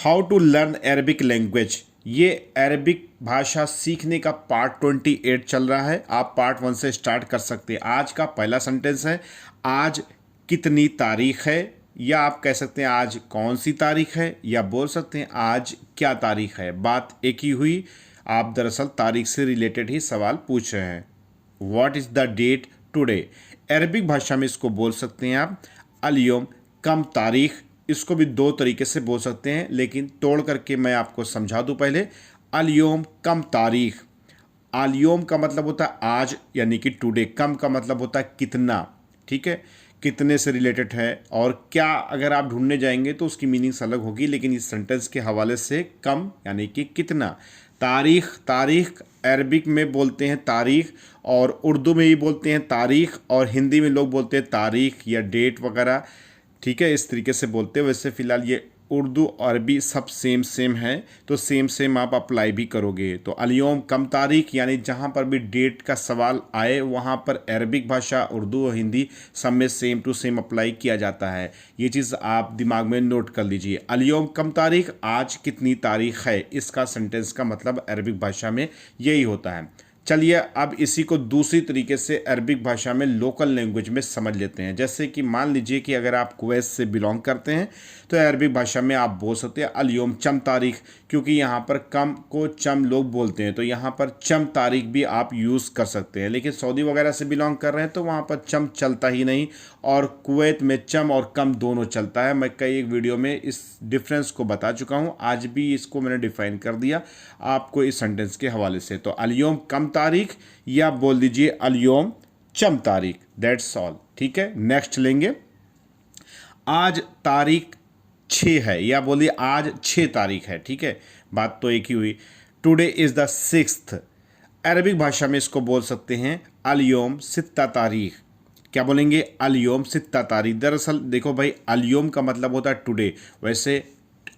How to learn Arabic language. ये Arabic भाषा सीखने का पार्ट 28 चल रहा है। आप पार्ट 1 से स्टार्ट कर सकते हैं। आज का पहला सेंटेंस है, आज कितनी तारीख है, या आप कह सकते हैं आज कौन सी तारीख है, या बोल सकते हैं आज क्या तारीख है। बात एक ही हुई, आप दरअसल तारीख से रिलेटेड ही सवाल पूछ रहे हैं। What is the date today. Arabic भाषा में इसको बोल सकते हैं आप अल-यौम, कम तारीख। इसको भी दो तरीके से बोल सकते हैं, लेकिन तोड़ करके मैं आपको समझा दूं पहले। अल-यौम कम तारीख। अल-यौम का मतलब होता है आज, यानी कि टुडे। कम का मतलब होता है कितना, ठीक है, कितने से रिलेटेड है। और क्या अगर आप ढूंढने जाएंगे तो उसकी मीनिंग्स अलग होगी, लेकिन इस सेंटेंस के हवाले से कम यानी कि कितना। तारीख, तारीख अरबिक में बोलते हैं तारीख, और उर्दू में भी बोलते हैं तारीख, और हिंदी में लोग बोलते हैं तारीख या डेट वगैरह, ठीक है, इस तरीके से बोलते हैं। वैसे फ़िलहाल ये उर्दू अरबी सब सेम सेम है, तो सेम सेम आप अप्लाई भी करोगे। तो अल-यौम कम तारीख, यानी जहाँ पर भी डेट का सवाल आए वहाँ पर अरबिक भाषा, उर्दू और हिंदी सब में सेम टू सेम अप्लाई किया जाता है। ये चीज़ आप दिमाग में नोट कर लीजिए। अल-यौम कम तारीख, आज कितनी तारीख है, इसका सेंटेंस का मतलब अरबिक भाषा में यही होता है। चलिए अब इसी को दूसरी तरीके से अरबिक भाषा में लोकल लैंग्वेज में समझ लेते हैं। जैसे कि मान लीजिए कि अगर आप कुवैत से बिलोंग करते हैं तो अरबिक भाषा में आप बोल सकते हैं अल-यौम चम तारीख, क्योंकि यहाँ पर कम को चम लोग बोलते हैं, तो यहाँ पर चम तारीख भी आप यूज़ कर सकते हैं। लेकिन सऊदी वगैरह से बिलोंग कर रहे हैं तो वहाँ पर चम चलता ही नहीं, और कुवैत में चम और कम दोनों चलता है। मैं कई एक वीडियो में इस डिफरेंस को बता चुका हूँ, आज भी इसको मैंने डिफाइन कर दिया आपको इस सेंटेंस के हवाले से। तो अल-यौम कम तारीख, या बोल दीजिए अल-यौम चम तारीख, दैट्स ऑल, ठीक है। नेक्स्ट लेंगे, आज तारीख 6 है, या बोलिए आज 6 तारीख है, ठीक है, बात तो एक ही हुई। Today is the 6th। Arabic भाषा में इसको बोल सकते हैं अल-यौम सित्ता तारीख। क्या बोलेंगे, अल-यौम सित्ता तारीख। दरअसल देखो भाई, अल-यौम का मतलब होता है टुडे। वैसे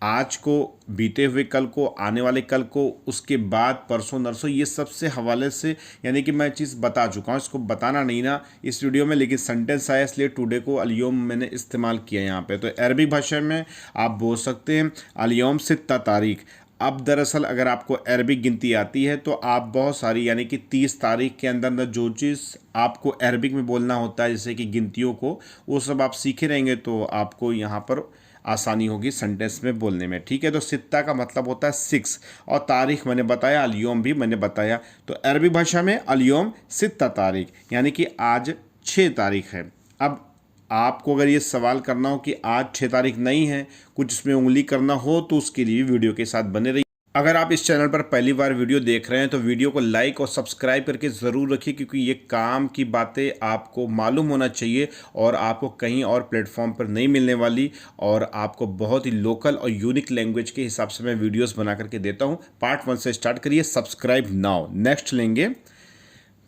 आज को, बीते हुए कल को, आने वाले कल को, उसके बाद परसों नरसों, ये सबसे हवाले से यानी कि मैं चीज़ बता चुका हूँ, इसको बताना नहीं ना इस वीडियो में, लेकिन सेंटेंस आया इसलिए टुडे को अल-यौम मैंने इस्तेमाल किया यहाँ पे। तो अरबिक भाषा में आप बोल सकते हैं अल-यौम सित्ता तारीख। अब दरअसल अगर आपको अरबिक गिनती आती है तो आप बहुत सारी, यानी कि 30 तारीख के अंदर अंदर जो चीज़ आपको अरबिक में बोलना होता है, जैसे कि गिनतियों को, वो सब आप सीखे रहेंगे तो आपको यहाँ पर आसानी होगी सेंटेंस में बोलने में, ठीक है। तो सित्ता का मतलब होता है 6, और तारीख मैंने बताया, अल-यौम भी मैंने बताया। तो अरबी भाषा में अल-यौम सित्ता तारीख, यानी कि आज 6 तारीख है। अब आपको अगर ये सवाल करना हो कि आज 6 तारीख नहीं है, कुछ इसमें उंगली करना हो, तो उसके लिए वीडियो के साथ बने रहिए। अगर आप इस चैनल पर पहली बार वीडियो देख रहे हैं तो वीडियो को लाइक और सब्सक्राइब करके ज़रूर रखिए, क्योंकि ये काम की बातें आपको मालूम होना चाहिए और आपको कहीं और प्लेटफॉर्म पर नहीं मिलने वाली, और आपको बहुत ही लोकल और यूनिक लैंग्वेज के हिसाब से मैं वीडियोस बना करके देता हूँ। पार्ट 1 से स्टार्ट करिए, सब्सक्राइब नाउ। नेक्स्ट लेंगे,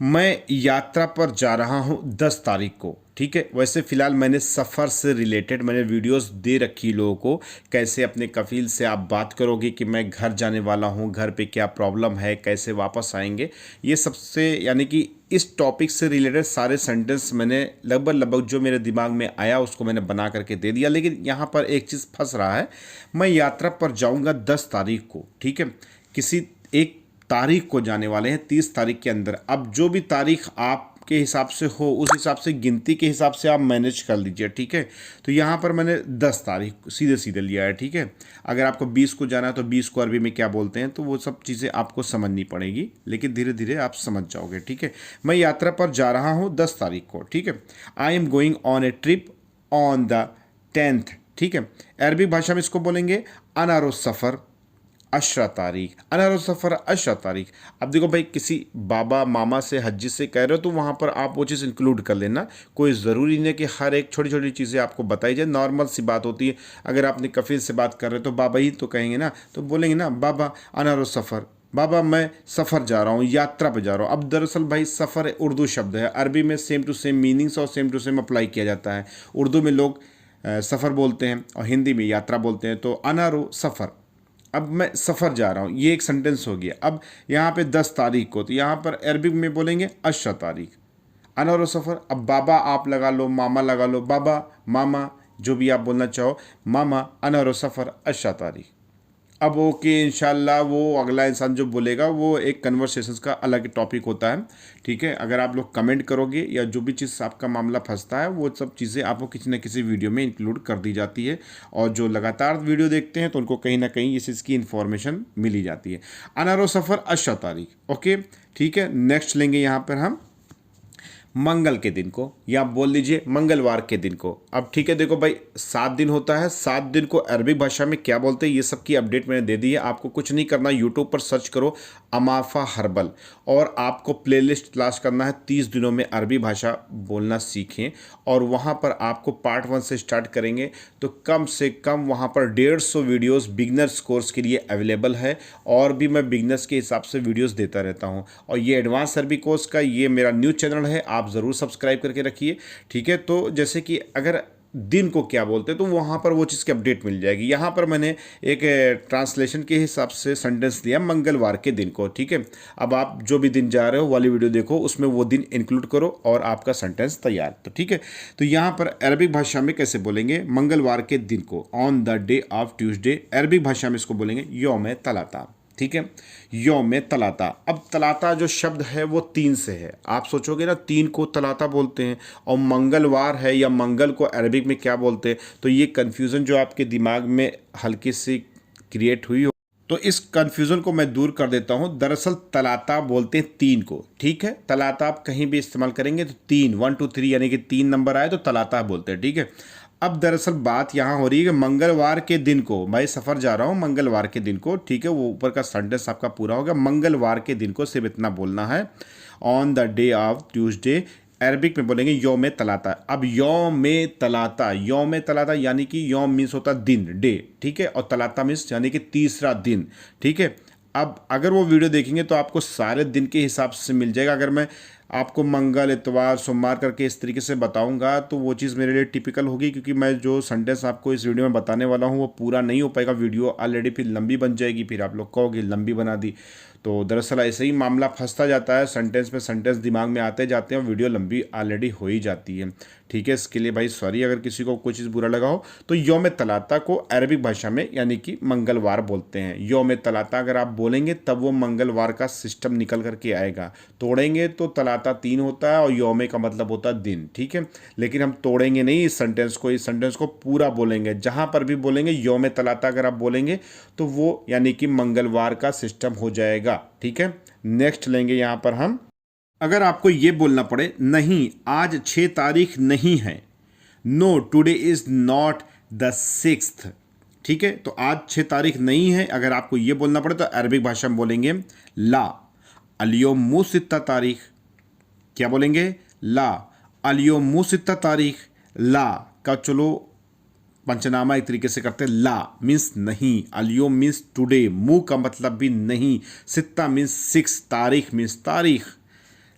मैं यात्रा पर जा रहा हूँ 10 तारीख को, ठीक है। वैसे फ़िलहाल मैंने सफ़र से रिलेटेड मैंने वीडियोस दे रखी लोगों को, कैसे अपने कफ़ील से आप बात करोगे कि मैं घर जाने वाला हूँ, घर पे क्या प्रॉब्लम है, कैसे वापस आएंगे, ये सबसे, यानी कि इस टॉपिक से रिलेटेड सारे सेंटेंस मैंने लगभग जो मेरे दिमाग में आया उसको मैंने बना करके दे दिया। लेकिन यहाँ पर एक चीज़ फंस रहा है, मैं यात्रा पर जाऊँगा 10 तारीख को, ठीक है, किसी एक तारीख को जाने वाले हैं 30 तारीख के अंदर। अब जो भी तारीख आपके हिसाब से हो उस हिसाब से गिनती के हिसाब से आप मैनेज कर लीजिए, ठीक है। तो यहाँ पर मैंने 10 तारीख सीधे सीधे लिया है, ठीक है। अगर आपको 20 को जाना है तो 20 को अरबी में क्या बोलते हैं, तो वो सब चीज़ें आपको समझनी पड़ेगी, लेकिन धीरे धीरे आप समझ जाओगे, ठीक है। मैं यात्रा पर जा रहा हूँ 10 तारीख को, ठीक है। I am going on A trip on the 10th, ठीक है। अरबी भाषा में इसको बोलेंगे अनारो सफ़र अशरा तारीख, अनारो सफ़र अशरा तारीख। अब देखो भाई, किसी बाबा मामा से हज्जी से कह रहे हो तो वहाँ पर आप वो चीज़ इंक्लूड कर लेना। कोई ज़रूरी नहीं कि हर एक छोटी छोटी चीज़ें आपको बताई जाए, नॉर्मल सी बात होती है। अगर आपने कफ़ील से बात कर रहे हो तो बाबा ही तो कहेंगे ना, तो बोलेंगे ना बाबा अनारो सफ़र, बाबा मैं सफ़र जा रहा हूँ, यात्रा पर जा रहा हूँ। अब दरअसल भाई सफ़र उर्दू शब्द है, अरबी में सेम टू सेम मीनिंग्स और सेम टू सेम अप्लाई किया जाता है। उर्दू में लोग सफ़र बोलते हैं और हिंदी में यात्रा बोलते हैं। तो अनारो सफ़र, अब मैं सफ़र जा रहा हूँ, ये एक सेंटेंस हो गया। अब यहाँ पे 10 तारीख को, तो यहाँ पर अरबिक में बोलेंगे अशरा तारीख, अनवर सफ़र। अब बाबा आप लगा लो, मामा लगा लो, बाबा मामा जो भी आप बोलना चाहो, मामा अनवर सफ़र अशरा तारीख। अब ओके इंशाल्लाह वो अगला इंसान जो बोलेगा वो एक कन्वर्सेशंस का अलग टॉपिक होता है, ठीक है। अगर आप लोग कमेंट करोगे या जो भी चीज़ आपका मामला फंसता है वो सब चीज़ें आपको किसी न किसी वीडियो में इंक्लूड कर दी जाती है, और जो लगातार वीडियो देखते हैं तो उनको कहीं ना कहीं इस चीज़ की इन्फॉर्मेशन मिली जाती है। अनारो सफ़र 18 तारीख, ओके ठीक है। नेक्स्ट लेंगे यहाँ पर हम मंगल के दिन को, या बोल लीजिए मंगलवार के दिन को। अब ठीक है, देखो भाई 7 दिन होता है, 7 दिन को अरबिक भाषा में क्या बोलते हैं ये सब की अपडेट मैंने दे दी है। आपको कुछ नहीं करना, यूट्यूब पर सर्च करो अमाफा हर्बल, और आपको प्लेलिस्ट तलाश करना है 30 दिनों में अरबी भाषा बोलना सीखें, और वहाँ पर आपको पार्ट 1 से स्टार्ट करेंगे तो कम से कम वहाँ पर 150 वीडियोस बिगनर्स कोर्स के लिए अवेलेबल है, और भी मैं बिगनर्स के हिसाब से वीडियोस देता रहता हूँ। और ये एडवांस अरबी कोर्स का ये मेरा न्यू चैनल है, आप ज़रूर सब्सक्राइब करके रखिए, ठीक है। तो जैसे कि अगर दिन को क्या बोलते हैं तो वहाँ पर वो चीज़ की अपडेट मिल जाएगी। यहाँ पर मैंने एक ट्रांसलेशन के हिसाब से सेंटेंस दिया मंगलवार के दिन को, ठीक है। अब आप जो भी दिन जा रहे हो वाली वीडियो देखो, उसमें वो दिन इंक्लूड करो और आपका सेंटेंस तैयार, तो ठीक है। तो यहाँ पर अरबिक भाषा में कैसे बोलेंगे मंगलवार के दिन को, on the day of Tuesday, Arabic भाषा में इसको बोलेंगे यौम तलाता, ठीक है, यौम तलाता। अब तलाता जो शब्द है वो 3 से है, आप सोचोगे ना 3 को तलाता बोलते हैं और मंगलवार है या मंगल को अरबिक में क्या बोलते हैं, तो ये कन्फ्यूज़न जो आपके दिमाग में हल्की सी क्रिएट हुई हो, तो इस कन्फ्यूज़न को मैं दूर कर देता हूँ। दरअसल तलाता बोलते हैं 3 को, ठीक है। तलाता आप कहीं भी इस्तेमाल करेंगे तो 3 1 2 3 यानी कि 3 नंबर आए तो तलाता बोलते हैं, ठीक है। अब दरअसल बात यहाँ हो रही है कि मंगलवार के दिन को, भाई सफ़र जा रहा हूँ मंगलवार के दिन को, ठीक है, वो ऊपर का सेंटेंस आपका पूरा होगा। मंगलवार के दिन को सिर्फ इतना बोलना है, on the day of Tuesday, Arabic में बोलेंगे यौम तलाता। अब यौम तलाता, यौम तलाता यानी कि यौम मीन्स होता दिन, डे, ठीक है, और तलाता मीन्स यानी कि तीसरा दिन, ठीक है। अब अगर वो वीडियो देखेंगे तो आपको सारे दिन के हिसाब से मिल जाएगा। अगर मैं आपको मंगल इतवार सोमवार करके इस तरीके से बताऊंगा तो वो चीज़ मेरे लिए टिपिकल होगी, क्योंकि मैं जो सेंटेंस आपको इस वीडियो में बताने वाला हूँ वो पूरा नहीं हो पाएगा, वीडियो ऑलरेडी फिर लंबी बन जाएगी, फिर आप लोग कहोगे लंबी बना दी। तो दरअसल ऐसे ही मामला फंसता जाता है, सेंटेंस में सेंटेंस दिमाग में आते जाते हैं, वीडियो लंबी ऑलरेडी हो ही जाती है, ठीक है। इसके लिए भाई सॉरी अगर किसी को कोई चीज़ बुरा लगा हो। तो यौम तलाता को अरबिक भाषा में यानी कि मंगलवार बोलते हैं। यौम तलाता अगर आप बोलेंगे तब वो मंगलवार का सिस्टम निकल करके आएगा, तोड़ेंगे तो तलाता 3 होता है और यौम का मतलब होता है दिन, ठीक है। लेकिन हम तोड़ेंगे नहीं इस सेंटेंस को, इस सेंटेंस को पूरा बोलेंगे। जहाँ पर भी बोलेंगे यौम तलाता अगर आप बोलेंगे तो वो यानी कि मंगलवार का सिस्टम हो जाएगा, ठीक है। नेक्स्ट लेंगे यहाँ पर हम, अगर आपको ये बोलना पड़े नहीं आज 6 तारीख नहीं है, no today is not the 6th, ठीक है। तो आज 6 तारीख नहीं है, अगर आपको ये बोलना पड़े तो अरबिक भाषा में बोलेंगे ला अलियोम मुसित्ता तारीख, क्या बोलेंगे ला अलियोम मुसित्ता तारीख। ला का चलो पंचनामा एक तरीके से करते हैं, ला मीन्स नहीं, अलियोम मीन्स टुडे, मु का मतलब भी नहीं, सित्ता मीन्स 6, तारीख मीन्स तारीख।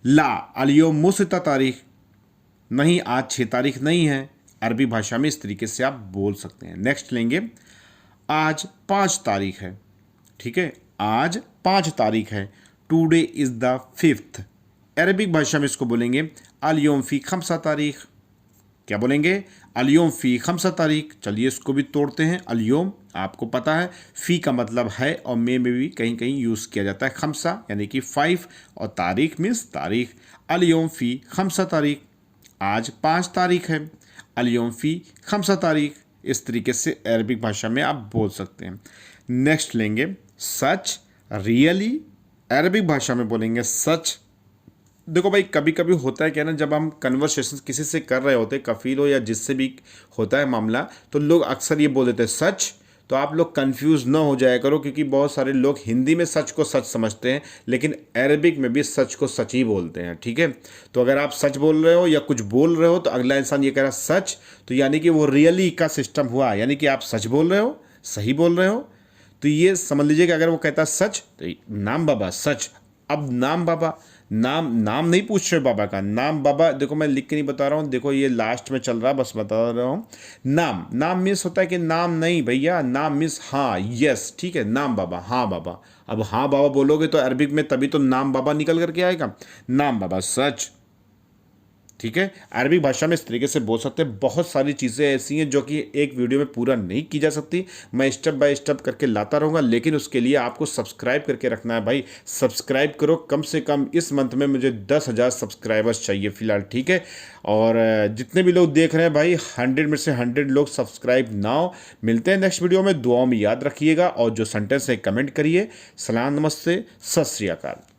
ला अलियोम मुसित्ता तारीख, नहीं आज 6 तारीख नहीं है, अरबी भाषा में इस तरीके से आप बोल सकते हैं। नेक्स्ट लेंगे, आज 5 तारीख है, ठीक है, आज 5 तारीख है, today is the 5th, Arabic भाषा में इसको बोलेंगे अलियोम फी खमसा तारीख, क्या बोलेंगे अलियोम फ़ी खमसा तारीख। चलिए इसको भी तोड़ते हैं। अलियोम आपको पता है फ़ी का मतलब है और में भी कहीं कहीं यूज़ किया जाता है, खमसा यानी कि 5 और तारीख मीन्स तारीख। अलियोम फ़ी खमसा तारीख, आज 5 तारीख है, अलियोम फ़ी खमसा तारीख। इस तरीके से अरबिक भाषा में आप बोल सकते हैं। नेक्स्ट लेंगे सच, रियली, अरबिक भाषा में बोलेंगे सच। देखो भाई कभी कभी होता है क्या ना, जब हम कन्वर्सेशन किसी से कर रहे होते हैं, कफील हो या जिससे भी होता है मामला, तो लोग अक्सर ये बोल देते हैं सच। तो आप लोग कंफ्यूज ना हो जाया करो, क्योंकि बहुत सारे लोग हिंदी में सच को सच समझते हैं लेकिन अरबिक में भी सच को सच ही बोलते हैं, ठीक है। तो अगर आप सच बोल रहे हो या कुछ बोल रहे हो तो अगला इंसान ये कह रहा है सच, तो यानी कि वो रियली का सिस्टम हुआ, यानी कि आप सच बोल रहे हो, सही बोल रहे हो। तो ये समझ लीजिए कि अगर वो कहता है सच तो नाम बाबा सच। अब नाम बाबा, नाम नहीं पूछ रहे बाबा का, नाम बाबा देखो मैं लिख के नहीं बता रहा हूँ, देखो ये लास्ट में चल रहा है बस बता रहा हूँ। नाम मीन्स होता है कि नाम नहीं भैया, नाम मीन्स हाँ, यस, ठीक है, नाम बाबा, हाँ बाबा। अब हाँ बाबा बोलोगे तो अरबिक में तभी तो नाम बाबा निकल करके आएगा, नाम बाबा सच, ठीक है। अरबिक भाषा में इस तरीके से बोल सकते हैं। बहुत सारी चीज़ें ऐसी हैं जो कि एक वीडियो में पूरा नहीं की जा सकती, मैं स्टेप बाय स्टेप करके लाता रहूँगा, लेकिन उसके लिए आपको सब्सक्राइब करके रखना है भाई। सब्सक्राइब करो, कम से कम इस मंथ में मुझे 10,000 सब्सक्राइबर्स चाहिए फिलहाल, ठीक है। और जितने भी लोग देख रहे हैं भाई, 100 में से 100 लोग सब्सक्राइब ना हो। मिलते हैं नेक्स्ट वीडियो में, दुआओं में याद रखिएगा और जो सेंटेंस है कमेंट करिए। सलाम, नमस्ते, सत श्री अकाल।